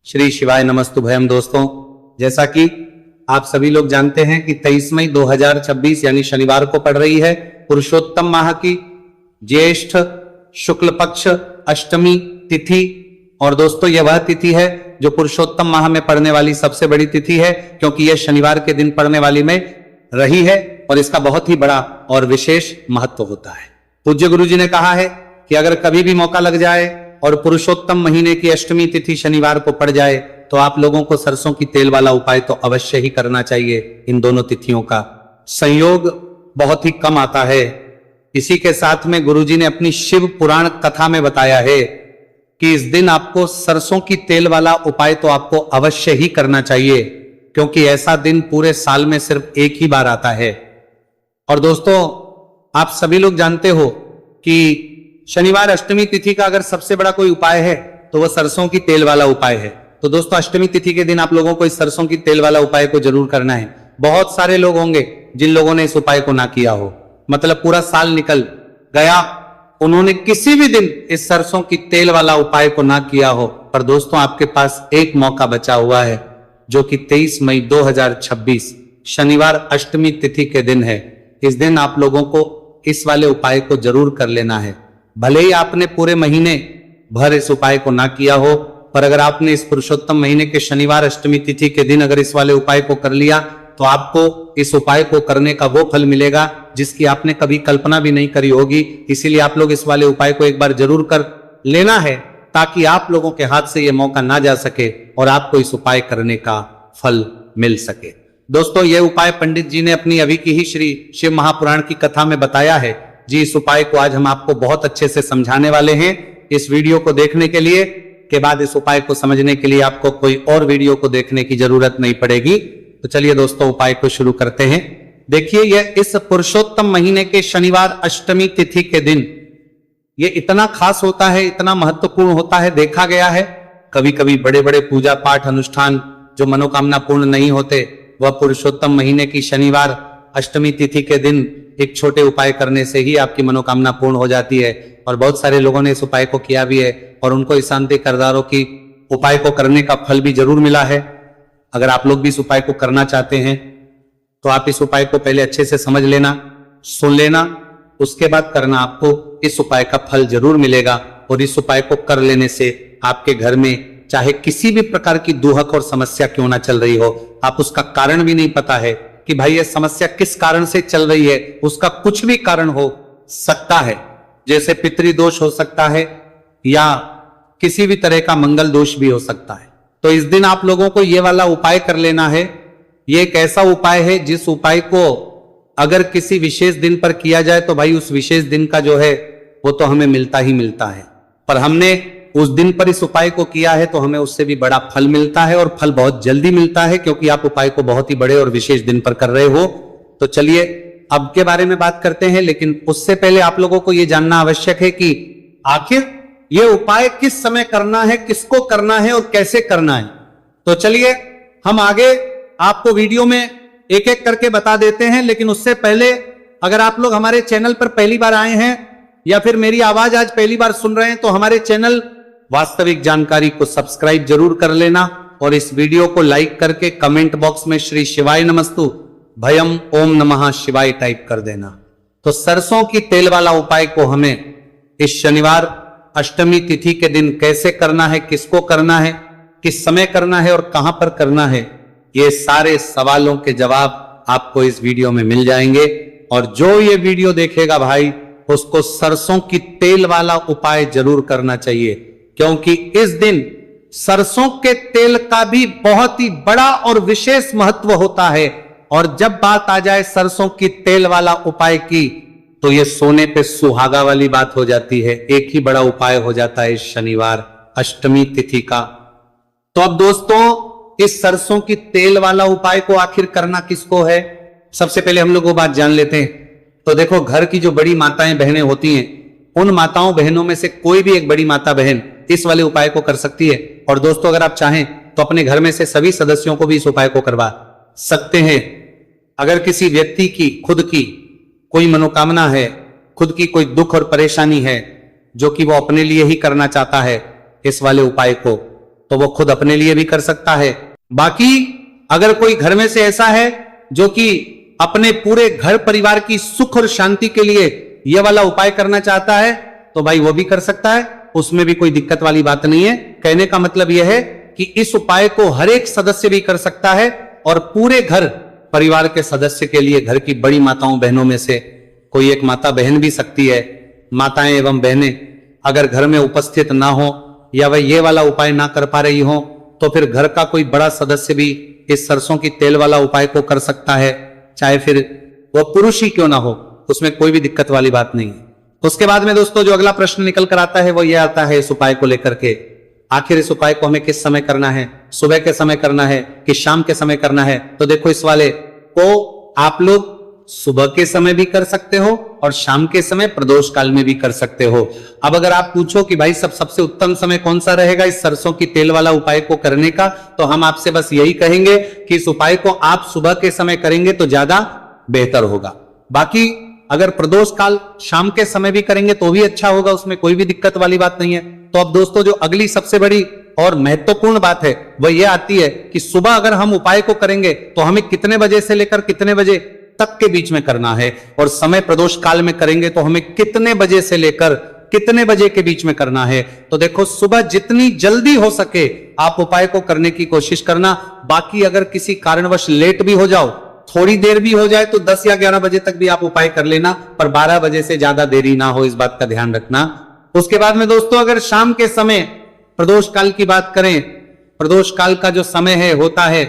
श्री शिवाय नमस्तुभयम। दोस्तों, जैसा कि आप सभी लोग जानते हैं कि 23 मई 2026 यानी शनिवार को पड़ रही है पुरुषोत्तम माह की ज्येष्ठ शुक्ल पक्ष अष्टमी तिथि। और दोस्तों, यह वह तिथि है जो पुरुषोत्तम माह में पड़ने वाली सबसे बड़ी तिथि है, क्योंकि यह शनिवार के दिन पड़ने वाली में रही है और इसका बहुत ही बड़ा और विशेष महत्व होता है। पूज्य गुरु जी ने कहा है कि अगर कभी भी मौका लग जाए और पुरुषोत्तम महीने की अष्टमी तिथि शनिवार को पड़ जाए तो आप लोगों को सरसों की तेल वाला उपाय तो अवश्य ही करना चाहिए। इन दोनों तिथियों का संयोग बहुत ही कम आता है। इसी के साथ में गुरुजी ने अपनी शिव पुराण कथा में बताया है कि इस दिन आपको सरसों की तेल वाला उपाय तो आपको अवश्य ही करना चाहिए, क्योंकि ऐसा दिन पूरे साल में सिर्फ एक ही बार आता है। और दोस्तों, आप सभी लोग जानते हो कि शनिवार अष्टमी तिथि का अगर सबसे बड़ा कोई उपाय है तो वह सरसों की तेल वाला उपाय है। तो दोस्तों, अष्टमी तिथि के दिन आप लोगों को इस सरसों की तेल वाला उपाय को जरूर करना है। बहुत सारे लोग होंगे जिन लोगों ने इस उपाय को ना किया हो, मतलब पूरा साल निकल गया, उन्होंने किसी भी दिन इस सरसों की तेल वाला उपाय को ना किया हो। पर दोस्तों, आपके पास एक मौका बचा हुआ है, जो कि 23 मई 2026 शनिवार अष्टमी तिथि के दिन है। इस दिन आप लोगों को इस वाले उपाय को जरूर कर लेना है। भले ही आपने पूरे महीने भर इस उपाय को ना किया हो, पर अगर आपने इस पुरुषोत्तम महीने के शनिवार अष्टमी तिथि के दिन अगर इस वाले उपाय को कर लिया तो आपको इस उपाय को करने का वो फल मिलेगा जिसकी आपने कभी कल्पना भी नहीं करी होगी। इसीलिए आप लोग इस वाले उपाय को एक बार जरूर कर लेना है, ताकि आप लोगों के हाथ से यह मौका ना जा सके और आपको इस उपाय करने का फल मिल सके। दोस्तों, यह उपाय पंडित जी ने अपनी अभी की ही श्री शिव महापुराण की कथा में बताया है जी। इस उपाय को आज हम आपको बहुत अच्छे से समझाने वाले हैं। इस वीडियो को देखने के लिए के बाद इस उपाय को समझने के लिए आपको कोई और वीडियो को देखने की जरूरत नहीं पड़ेगी। तो चलिए दोस्तों, उपाय को शुरू करते हैं। देखिए, यह इस पुरुषोत्तम महीने के शनिवार अष्टमी तिथि के दिन ये इतना खास होता है, इतना महत्वपूर्ण होता है। देखा गया है कभी कभी बड़े बड़े पूजा पाठ अनुष्ठान जो मनोकामना पूर्ण नहीं होते, वह पुरुषोत्तम महीने की शनिवार अष्टमी तिथि के दिन एक छोटे उपाय करने से ही आपकी मनोकामना पूर्ण हो जाती है। और बहुत सारे लोगों ने इस उपाय को किया भी है और उनको इस शांति करदारों की उपाय को करने का फल भी जरूर मिला है। अगर आप लोग भी इस उपाय को करना चाहते हैं तो आप इस उपाय को पहले अच्छे से समझ लेना, सुन लेना, उसके बाद करना। आपको इस उपाय का फल जरूर मिलेगा। और इस उपाय को कर लेने से आपके घर में चाहे किसी भी प्रकार की दुहक और समस्या क्यों ना चल रही हो, आप उसका कारण भी नहीं पता है कि भाई ये समस्या किस कारण से चल रही है, उसका कुछ भी कारण हो सकता है। जैसे पितृदोष हो सकता है या किसी भी तरह का मंगल दोष भी हो सकता है। तो इस दिन आप लोगों को ये वाला उपाय कर लेना है। ये एक ऐसा उपाय है जिस उपाय को अगर किसी विशेष दिन पर किया जाए तो भाई उस विशेष दिन का जो है वो तो हमें मिलता ही मिलता है। पर हमने उस दिन पर इस उपाय को किया है तो हमें उससे भी बड़ा फल मिलता है, और फल बहुत जल्दी मिलता है, क्योंकि आप उपाय को बहुत ही बड़े और विशेष दिन पर कर रहे हो। तो चलिए अब के बारे में बात करते हैं, लेकिन उससे पहले आप लोगों को यह जानना आवश्यक है कि आखिर यह उपाय किस समय करना है, किसको करना है और कैसे करना है। तो चलिए हम आगे आपको वीडियो में एक एक करके बता देते हैं। लेकिन उससे पहले अगर आप लोग हमारे चैनल पर पहली बार आए हैं या फिर मेरी आवाज आज पहली बार सुन रहे हैं तो हमारे चैनल वास्तविक जानकारी को सब्सक्राइब जरूर कर लेना और इस वीडियो को लाइक करके कमेंट बॉक्स में श्री शिवाय नमस्तु भयम ओम नमः शिवाय टाइप कर देना। तो सरसों की तेल वाला उपाय को हमें इस शनिवार अष्टमी तिथि के दिन कैसे करना है, किसको करना है, किस समय करना है और कहां पर करना है, ये सारे सवालों के जवाब आपको इस वीडियो में मिल जाएंगे। और जो ये वीडियो देखेगा भाई, उसको सरसों की तेल वाला उपाय जरूर करना चाहिए, क्योंकि इस दिन सरसों के तेल का भी बहुत ही बड़ा और विशेष महत्व होता है। और जब बात आ जाए सरसों की तेल वाला उपाय की तो यह सोने पे सुहागा वाली बात हो जाती है। एक ही बड़ा उपाय हो जाता है इस शनिवार अष्टमी तिथि का। तो अब दोस्तों, इस सरसों की तेल वाला उपाय को आखिर करना किसको है, सबसे पहले हम लोग वो बात जान लेते हैं। तो देखो, घर की जो बड़ी माताएं बहनें होती हैं, उन माताओं बहनों में से कोई भी एक बड़ी माता बहन इस वाले उपाय को कर सकती है। और दोस्तों, अगर आप चाहें तो अपने घर में से सभी सदस्यों को भी इस उपाय को करवा सकते हैं। अगर किसी व्यक्ति की खुद की कोई मनोकामना है, खुद की कोई दुख और परेशानी है जो कि वो अपने लिए ही करना चाहता है इस वाले उपाय को, तो वो खुद अपने लिए भी कर सकता है। बाकी अगर कोई घर में से ऐसा है जो कि अपने पूरे घर परिवार की सुख और शांति के लिए यह वाला उपाय करना चाहता है तो भाई वो भी कर सकता है, उसमें भी कोई दिक्कत वाली बात नहीं है। कहने का मतलब यह है कि इस उपाय को हर एक सदस्य भी कर सकता है और पूरे घर परिवार के सदस्य के लिए, घर की बड़ी माताओं बहनों में से कोई एक माता बहन भी सकती है। माताएं एवं बहनें अगर घर में उपस्थित ना हो या वह ये वाला उपाय ना कर पा रही हो तो फिर घर का कोई बड़ा सदस्य भी इस सरसों की तेल वाला उपाय को कर सकता है, चाहे फिर वो पुरुष ही क्यों ना हो, उसमें कोई भी दिक्कत वाली बात नहीं है। उसके बाद में दोस्तों जो अगला प्रश्न निकल कर आता है वो ये आता है इस उपाय को लेकर के, आखिर इस उपाय को हमें किस समय करना है, सुबह के समय करना है कि शाम के समय करना है। तो देखो इस वाले को आप लोग सुबह के समय भी कर सकते हो और शाम के समय प्रदोष काल में भी कर सकते हो। अब अगर आप पूछो कि भाई सबसे उत्तम समय कौन सा रहेगा इस सरसों की तेल वाला उपाय को करने का, तो हम आपसे बस यही कहेंगे कि इस उपाय को आप सुबह के समय करेंगे तो ज्यादा बेहतर होगा। बाकी अगर प्रदोष काल शाम के समय भी करेंगे तो भी अच्छा होगा, उसमें कोई भी दिक्कत वाली बात नहीं है। तो अब दोस्तों जो अगली सबसे बड़ी और महत्वपूर्ण बात है वह यह आती है कि सुबह अगर हम उपाय को करेंगे तो हमें कितने बजे से लेकर कितने बजे तक के बीच में करना है, और समय प्रदोष काल में करेंगे तो हमें कितने बजे से लेकर कितने बजे के बीच में करना है। तो देखो सुबह जितनी जल्दी हो सके आप उपाय को करने की कोशिश करना। बाकी अगर किसी कारणवश लेट भी हो जाओ, थोड़ी देर भी हो जाए तो 10 या 11 बजे तक भी आप उपाय कर लेना, पर 12 बजे से ज्यादा देरी ना हो, इस बात का ध्यान रखना। उसके बाद में दोस्तों अगर शाम के समय प्रदोष काल की बात करें, प्रदोष काल का जो समय है होता है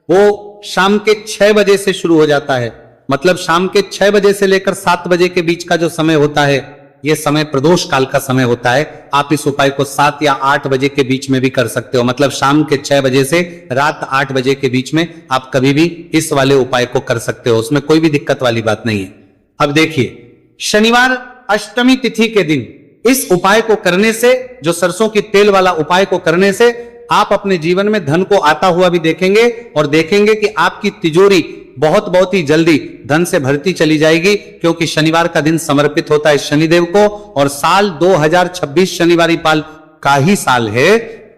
वो शाम के 6 बजे से शुरू हो जाता है। मतलब शाम के 6 बजे से लेकर 7 बजे के बीच का जो समय होता है यह समय प्रदोष काल का समय होता है। आप इस उपाय को 7 या 8 बजे के बीच में भी कर सकते हो। मतलब शाम के 6 बजे से रात 8 बजे के बीच में आप कभी भी इस वाले उपाय को कर सकते हो, उसमें कोई भी दिक्कत वाली बात नहीं है। अब देखिए शनिवार अष्टमी तिथि के दिन इस उपाय को करने से, जो सरसों की तेल वाला उपाय को करने से आप अपने जीवन में धन को आता हुआ भी देखेंगे और देखेंगे कि आपकी तिजोरी बहुत ही जल्दी धन से भरती चली जाएगी, क्योंकि शनिवार का दिन समर्पित होता है शनिदेव को और साल 2026 शनिवारी पाल का ही साल है।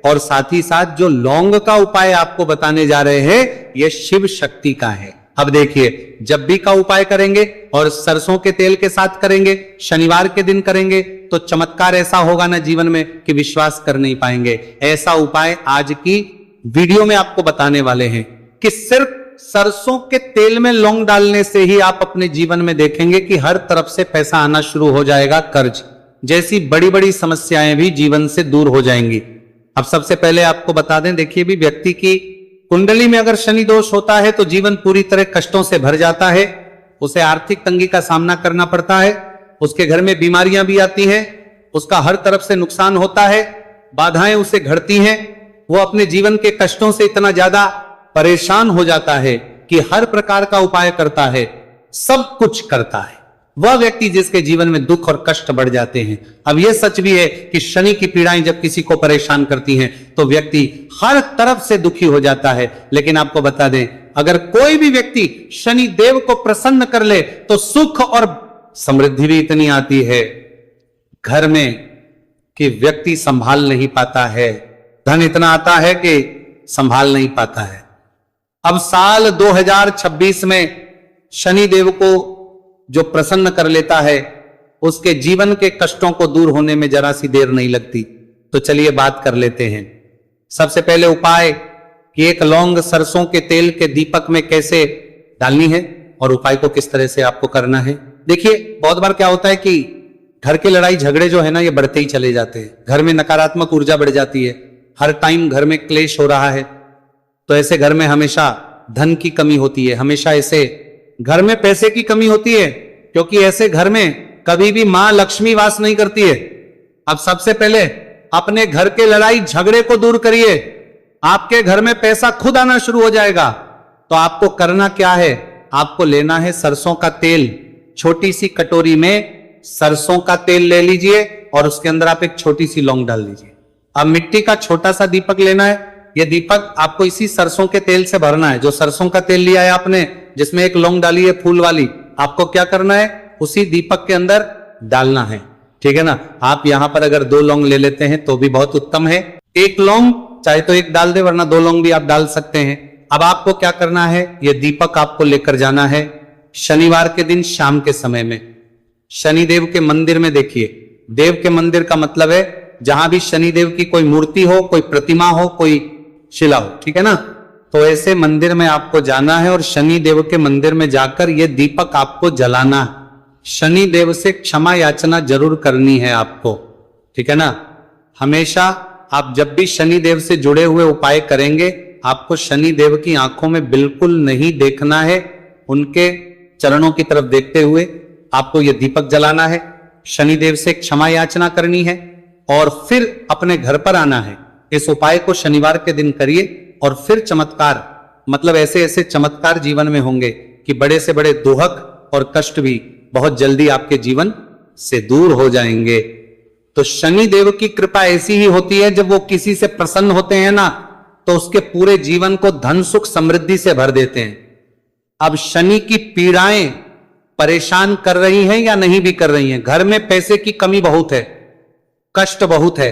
और साथ ही साथ जो लौंग का उपाय आपको बताने जा रहे हैं यह शिव शक्ति का है। अब देखिए जब भी का उपाय करेंगे और सरसों के तेल के साथ करेंगे, शनिवार के दिन करेंगे तो चमत्कार ऐसा होगा ना जीवन में कि विश्वास कर नहीं पाएंगे। ऐसा उपाय आज की वीडियो में आपको बताने वाले हैं कि सिर्फ सरसों के तेल में लौंग डालने से ही आप अपने जीवन में देखेंगे कि हर तरफ से पैसा आना शुरू हो जाएगा, कर्ज जैसी बड़ी बड़ी समस्याएं भी जीवन से दूर हो जाएंगी। अब सबसे पहले आपको बता दें, देखिए भी व्यक्ति की कुंडली में अगर शनि दोष होता है तो जीवन पूरी तरह कष्टों से भर जाता है, उसे आर्थिक तंगी का सामना करना पड़ता है, उसके घर में बीमारियां भी आती हैं, उसका हर तरफ से नुकसान होता है, बाधाएं उसे घड़ती हैं, वो अपने जीवन के कष्टों से इतना ज्यादा परेशान हो जाता है कि हर प्रकार का उपाय करता है, सब कुछ करता है। वह व्यक्ति जिसके जीवन में दुख और कष्ट बढ़ जाते हैं। अब यह सच भी है कि शनि की पीड़ाएं जब किसी को परेशान करती हैं तो व्यक्ति हर तरफ से दुखी हो जाता है। लेकिन आपको बता दें, अगर कोई भी व्यक्ति शनि देव को प्रसन्न कर ले तो सुख और समृद्धि भी इतनी आती है घर में कि व्यक्ति संभाल नहीं पाता है, धन इतना आता है कि संभाल नहीं पाता है। अब साल 2026 में शनि देव को जो प्रसन्न कर लेता है उसके जीवन के कष्टों को दूर होने में जरा सी देर नहीं लगती। तो चलिए बात कर लेते हैं। सबसे पहले उपाय कि एक लौंग सरसों के तेल के दीपक में कैसे डालनी है और उपाय को किस तरह से आपको करना है। देखिए बहुत बार क्या होता है कि घर के लड़ाई झगड़े जो है ना ये बढ़ते ही चले जाते हैं, घर में नकारात्मक ऊर्जा बढ़ जाती है, हर टाइम घर में क्लेश हो रहा है, तो ऐसे घर में हमेशा धन की कमी होती है, हमेशा ऐसे घर में पैसे की कमी होती है, क्योंकि ऐसे घर में कभी भी मां लक्ष्मी वास नहीं करती है। अब सबसे पहले अपने घर के लड़ाई झगड़े को दूर करिए, आपके घर में पैसा खुद आना शुरू हो जाएगा। तो आपको करना क्या है, आपको लेना है सरसों का तेल, छोटी सी कटोरी में सरसों का तेल ले लीजिए और उसके अंदर आप एक छोटी सी लौंग डाल दीजिए। अब मिट्टी का छोटा सा दीपक लेना है, यह दीपक आपको इसी सरसों के तेल से भरना है। जो सरसों का तेल लिया है आपने, जिसमें एक लौंग डाली है फूल वाली, आपको क्या करना है, उसी दीपक के अंदर डालना है, ठीक है ना। आप यहां पर अगर 2 लौंग ले लेते हैं तो भी बहुत उत्तम है। एक लौंग चाहे तो एक डाल दे, वरना 2 लौंग भी आप डाल सकते हैं। अब आपको क्या करना है, ये दीपक आपको लेकर जाना है शनिवार के दिन शाम के समय में शनिदेव के मंदिर में। देखिए, देव के मंदिर का मतलब है जहां भी शनिदेव की कोई मूर्ति हो, कोई प्रतिमा हो, कोई शिला हो, ठीक है ना। तो ऐसे मंदिर में आपको जाना है और शनि देव के मंदिर में जाकर यह दीपक आपको जलाना है। शनि देव से क्षमा याचना जरूर करनी है आपको, ठीक है ना। हमेशा आप जब भी शनि देव से जुड़े हुए उपाय करेंगे, आपको शनि देव की आंखों में बिल्कुल नहीं देखना है, उनके चरणों की तरफ देखते हुए आपको यह दीपक जलाना है, शनि देव से क्षमा याचना करनी है और फिर अपने घर पर आना है। इस उपाय को शनिवार के दिन करिए और फिर चमत्कार, मतलब ऐसे ऐसे चमत्कार जीवन में होंगे कि बड़े से बड़े दुहक और कष्ट भी बहुत जल्दी आपके जीवन से दूर हो जाएंगे। तो शनि देव की कृपा ऐसी ही होती है, जब वो किसी से प्रसन्न होते हैं ना, तो उसके पूरे जीवन को धन सुख समृद्धि से भर देते हैं। अब शनि की पीड़ाएं परेशान कर रही हैं या नहीं भी कर रही हैं, घर में पैसे की कमी बहुत है, कष्ट बहुत है,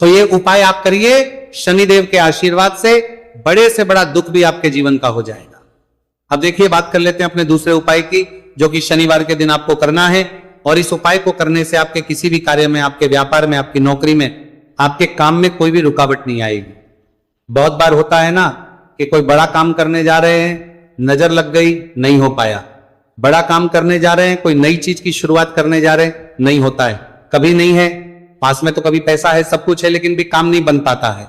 तो ये उपाय आप करिए, शनिदेव के आशीर्वाद से बड़े से बड़ा दुख भी आपके जीवन का हो जाएगा। अब देखिए, बात कर लेते हैं अपने दूसरे उपाय की, जो कि शनिवार के दिन आपको करना है। और इस उपाय को करने से आपके किसी भी कार्य में, आपके व्यापार में, आपकी नौकरी में, आपके काम में कोई भी रुकावट नहीं आएगी। बहुत बार होता है ना कि कोई बड़ा काम करने जा रहे हैं, नजर लग गई, नहीं हो पाया। बड़ा काम करने जा रहे हैं, कोई नई चीज की शुरुआत करने जा रहे हैं, नहीं होता है, कभी नहीं है, पास में तो कभी पैसा है, सब कुछ है, लेकिन भी काम नहीं बन पाता है,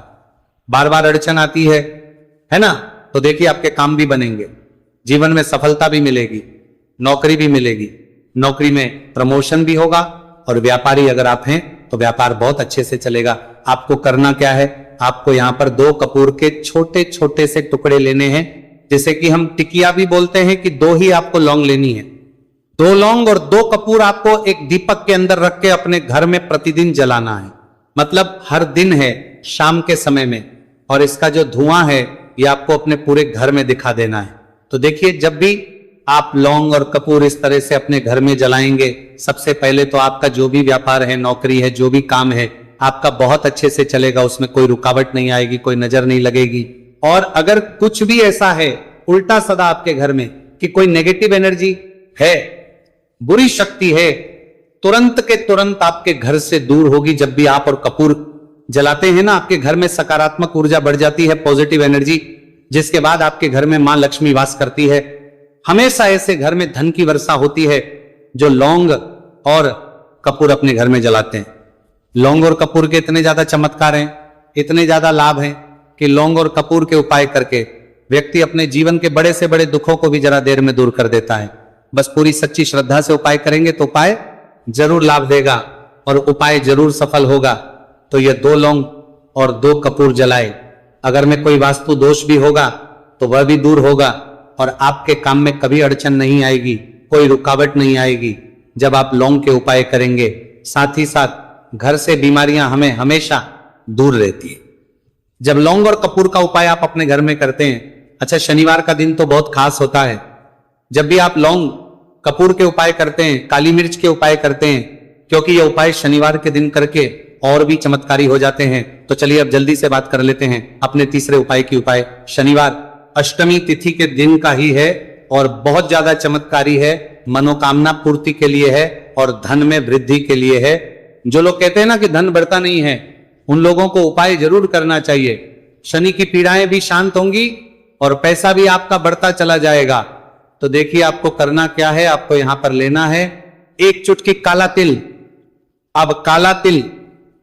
बार बार अड़चन आती है ना। तो देखिए, आपके काम भी बनेंगे, जीवन में सफलता भी मिलेगी, नौकरी भी मिलेगी, नौकरी में प्रमोशन भी होगा, और व्यापारी अगर आप हैं तो व्यापार बहुत अच्छे से चलेगा। आपको करना क्या है, आपको यहां पर 2 कपूर के छोटे छोटे से टुकड़े लेने हैं, जैसे कि हम टिकिया भी बोलते हैं कि 2 ही आपको लौंग लेनी है। 2 लौंग और 2 कपूर आपको एक दीपक के अंदर रख के अपने घर में प्रतिदिन जलाना है, मतलब हर दिन है शाम के समय में, और इसका जो धुआं है ये आपको अपने पूरे घर में दिखा देना है। तो देखिए, जब भी आप लौंग और कपूर इस तरह से अपने घर में जलाएंगे, सबसे पहले तो आपका जो भी व्यापार है, नौकरी है, जो भी काम है, आपका बहुत अच्छे से चलेगा, उसमें कोई रुकावट नहीं आएगी, कोई नजर नहीं लगेगी। और अगर कुछ भी ऐसा है उल्टा सदा आपके घर में कि कोई नेगेटिव एनर्जी है, बुरी शक्ति है, तुरंत के तुरंत आपके घर से दूर होगी। जब भी आप और कपूर जलाते हैं ना, आपके घर में सकारात्मक ऊर्जा बढ़ जाती है, पॉजिटिव एनर्जी, जिसके बाद आपके घर में मां लक्ष्मी वास करती है। हमेशा ऐसे घर में धन की वर्षा होती है जो लौंग और कपूर अपने घर में जलाते हैं। लौंग और कपूर के इतने ज्यादा चमत्कार हैं, इतने ज्यादा लाभ हैं कि लौंग और कपूर के उपाय करके व्यक्ति अपने जीवन के बड़े से बड़े दुखों को भी जरा देर में दूर कर देता है। बस पूरी सच्ची श्रद्धा से उपाय करेंगे तो उपाय जरूर लाभ देगा और उपाय जरूर सफल होगा। तो ये 2 लौंग और 2 कपूर जलाए, अगर में कोई वास्तु दोष भी होगा तो वह भी दूर होगा और आपके काम में कभी अड़चन नहीं आएगी, कोई रुकावट नहीं आएगी जब आप लौंग के उपाय करेंगे। साथ ही साथ घर से बीमारियां हमें हमेशा दूर रहती है जब लौंग और कपूर का उपाय आप अपने घर में करते हैं। अच्छा, शनिवार का दिन तो बहुत खास होता है। जब भी आप लौंग कपूर के उपाय करते हैं, काली मिर्च के उपाय करते हैं, क्योंकि ये उपाय शनिवार के दिन करके और भी चमत्कारी हो जाते हैं। तो चलिए अब जल्दी से बात कर लेते हैं अपने तीसरे उपाय की। उपाय शनिवार अष्टमी तिथि के दिन का ही है और बहुत ज्यादा चमत्कारी है, मनोकामना पूर्ति के लिए है और धन में वृद्धि के लिए है। जो लोग कहते हैं ना कि धन बढ़ता नहीं है, उन लोगों को उपाय जरूर करना चाहिए। शनि की पीड़ाएं भी शांत होंगी और पैसा भी आपका बढ़ता चला जाएगा। तो देखिए, आपको करना क्या है, आपको यहां पर लेना है 1 चुटकी काला तिल। अब काला तिल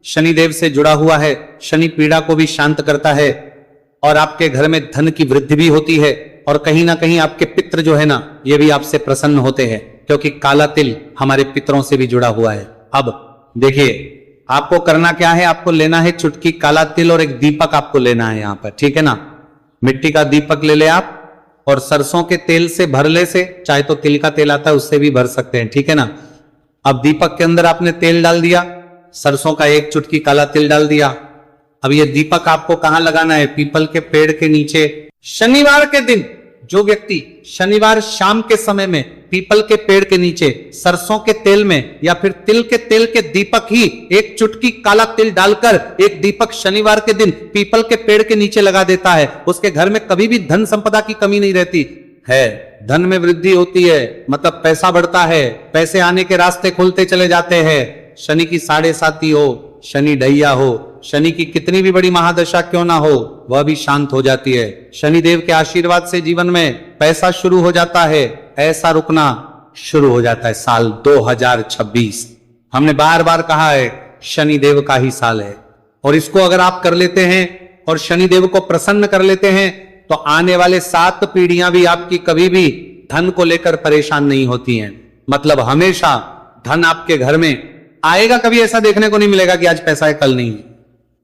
शनिदेव से जुड़ा हुआ है, शनि पीड़ा को भी शांत करता है और आपके घर में धन की वृद्धि भी होती है और कहीं ना कहीं आपके पितृ जो है ना, ये भी आपसे प्रसन्न होते हैं, क्योंकि काला तिल हमारे पितरों से भी जुड़ा हुआ है। अब देखिए, आपको करना क्या है, आपको लेना है चुटकी काला तिल और एक दीपक आपको लेना है यहां पर, ठीक है ना। मिट्टी का दीपक ले ले आप और सरसों के तेल से भरले से, चाहे तो तिल का तेल आता है उससे भी भर सकते हैं, ठीक है ना। अब दीपक के अंदर आपने तेल डाल दिया, सरसों का 1 चुटकी काला तिल डाल दिया। अब ये दीपक आपको कहां लगाना है, पीपल के पेड़ के नीचे शनिवार के दिन जो व्यक्ति शनिवार शाम के समय में पीपल के पेड़ के नीचे सरसों के तेल में या फिर तिल के तेल के दीपक ही एक चुटकी काला तिल डालकर एक दीपक शनिवार के दिन पीपल के पेड़ के नीचे लगा देता है, उसके घर में कभी भी धन संपदा की कमी नहीं रहती है। धन में वृद्धि होती है, मतलब पैसा बढ़ता है, पैसे आने के रास्ते खुलते चले जाते हैं। शनि की 7.5 हो, शनि ढैया हो, शनि की कितनी भी बड़ी महादशा क्यों ना हो, वह भी शांत हो जाती है। शनिदेव के आशीर्वाद से जीवन में पैसा शुरू हो जाता है, ऐसा रुकना शुरू हो जाता है। साल 2026 हमने बार बार कहा है शनिदेव का ही साल है, और इसको अगर आप कर लेते हैं और शनिदेव को प्रसन्न कर लेते हैं तो आने वाले 7 पीढ़ियां भी आपकी कभी भी धन को लेकर परेशान नहीं होती हैं। मतलब हमेशा धन आपके घर में आएगा, कभी ऐसा देखने को नहीं मिलेगा कि आज पैसा है कल नहीं है,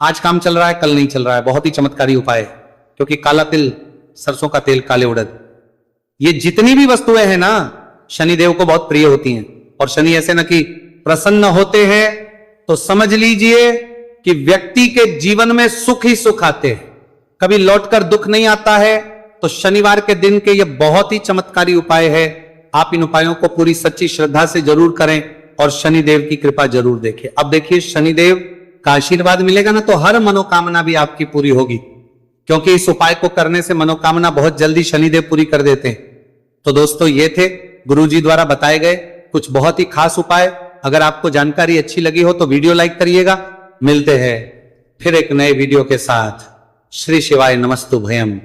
आज काम चल रहा है कल नहीं चल रहा है। बहुत ही चमत्कारी उपाय है, क्योंकि काला तिल, सरसों का तेल, काले उड़द, ये जितनी भी वस्तुएं हैं ना शनिदेव को बहुत प्रिय होती हैं। और शनि ऐसे ना कि प्रसन्न होते हैं तो समझ लीजिए कि व्यक्ति के जीवन में सुख ही सुख आते हैं, कभी लौटकर दुख नहीं आता है। तो शनिवार के दिन के ये बहुत ही चमत्कारी उपाय है, आप इन उपायों को पूरी सच्ची श्रद्धा से जरूर करें और शनिदेव की कृपा जरूर देखें। अब देखिए शनिदेव का आशीर्वाद मिलेगा ना तो हर मनोकामना भी आपकी पूरी होगी, क्योंकि इस उपाय को करने से मनोकामना बहुत जल्दी शनिदेव पूरी कर देते हैं। तो दोस्तों ये थे गुरुजी द्वारा बताए गए कुछ बहुत ही खास उपाय। अगर आपको जानकारी अच्छी लगी हो तो वीडियो लाइक करिएगा। मिलते हैं फिर एक नए वीडियो के साथ। श्री शिवाय नमस्तु भयम।